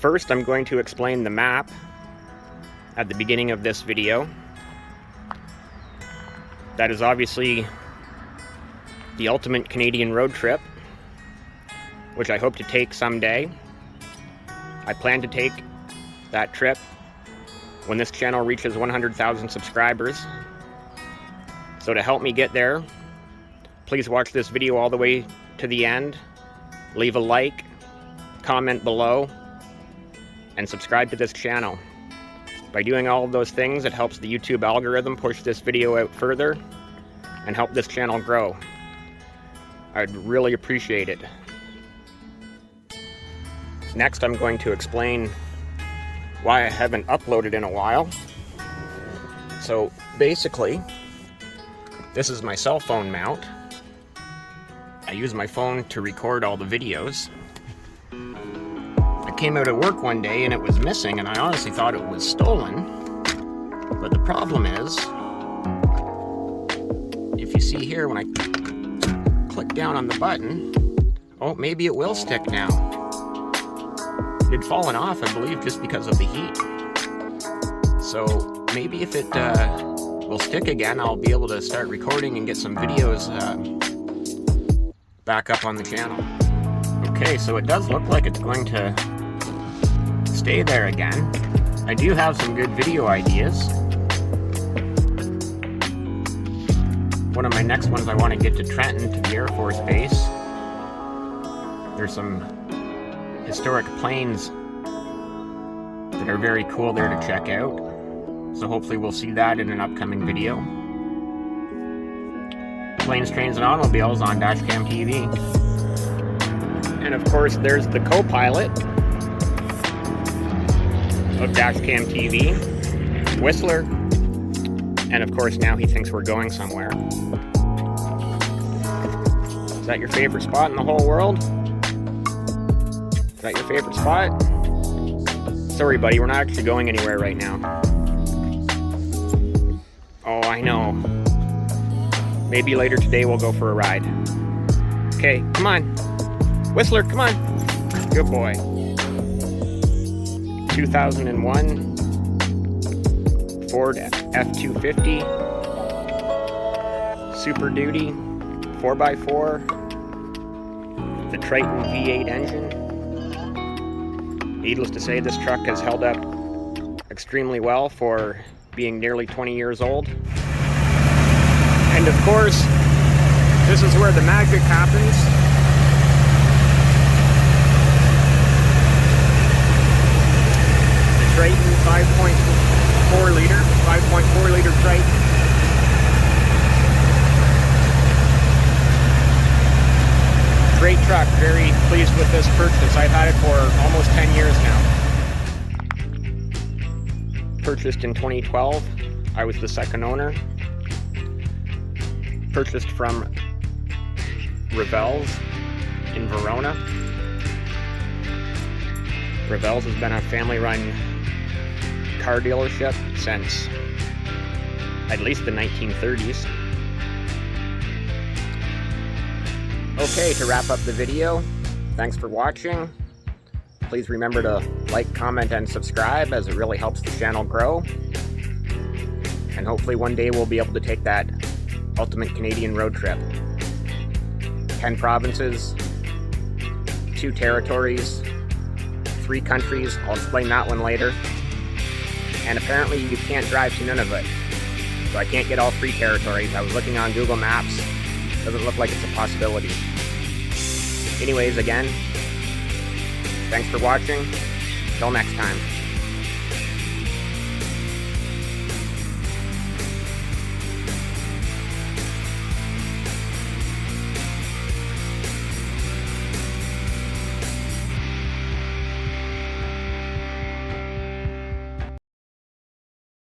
First, I'm going to explain the map at the beginning of this video. That is obviously the ultimate Canadian road trip, which I hope to take someday. I plan to take that trip when this channel reaches 100,000 subscribers. So to help me get there, please watch this video all the way to the end. Leave a like, comment below, and subscribe to this channel. By doing all of those things, it helps the YouTube algorithm push this video out further and help this channel grow. I'd really appreciate it. Next, I'm going to explain why I haven't uploaded in a while. So basically, this is my cell phone mount. I use my phone to record all the videos. I came out at work one day and it was missing, and I honestly thought it was stolen. But the problem is, if you see here, when I click down on the button, oh, maybe it will stick now. It had fallen off, I believe, just because of the heat. So maybe if it will stick again, I'll be able to start recording and get some videos back up on the channel. Okay, so it does look like it's going to stay there again. I do have some good video ideas. One of my next ones, I want to get to Trenton, to the Air Force Base. There's some historic planes that are very cool there to check out. So hopefully we'll see that in an upcoming video. Planes, Trains, and Automobiles on Dashcam TV. And of course, there's the co-pilot of Dashcam TV, Whistler. And of course, now he thinks we're going somewhere. Is that your favorite spot in the whole world? Is that your favorite spot? Sorry, buddy, we're not actually going anywhere right now. Oh, I know. Maybe later today we'll go for a ride. Okay, come on. Whistler, come on. Good boy. 2001 Ford F-250 Super Duty 4x4, the Triton V8 engine. Needless to say, this truck has held up extremely well for being nearly 20 years old. And of course, this is where the magic happens. The Triton 5.4 liter Triton. Great truck, very pleased with this purchase. I've had it for almost 10 years now. Purchased in 2012. I was the second owner. Purchased from Revels in Verona. Revels has been a family-run car dealership since at least the 1930s. Okay, to wrap up the video, thanks for watching. Please remember to like, comment, and subscribe, as it really helps the channel grow. And hopefully one day we'll be able to take that ultimate Canadian road trip. 10 provinces, 2 territories, 3 countries. I'll explain that one later. And apparently you can't drive to Nunavut, so I can't get all 3 territories. I was looking on Google Maps. Doesn't look like it's a possibility. Anyways, again, thanks for watching. Till next time.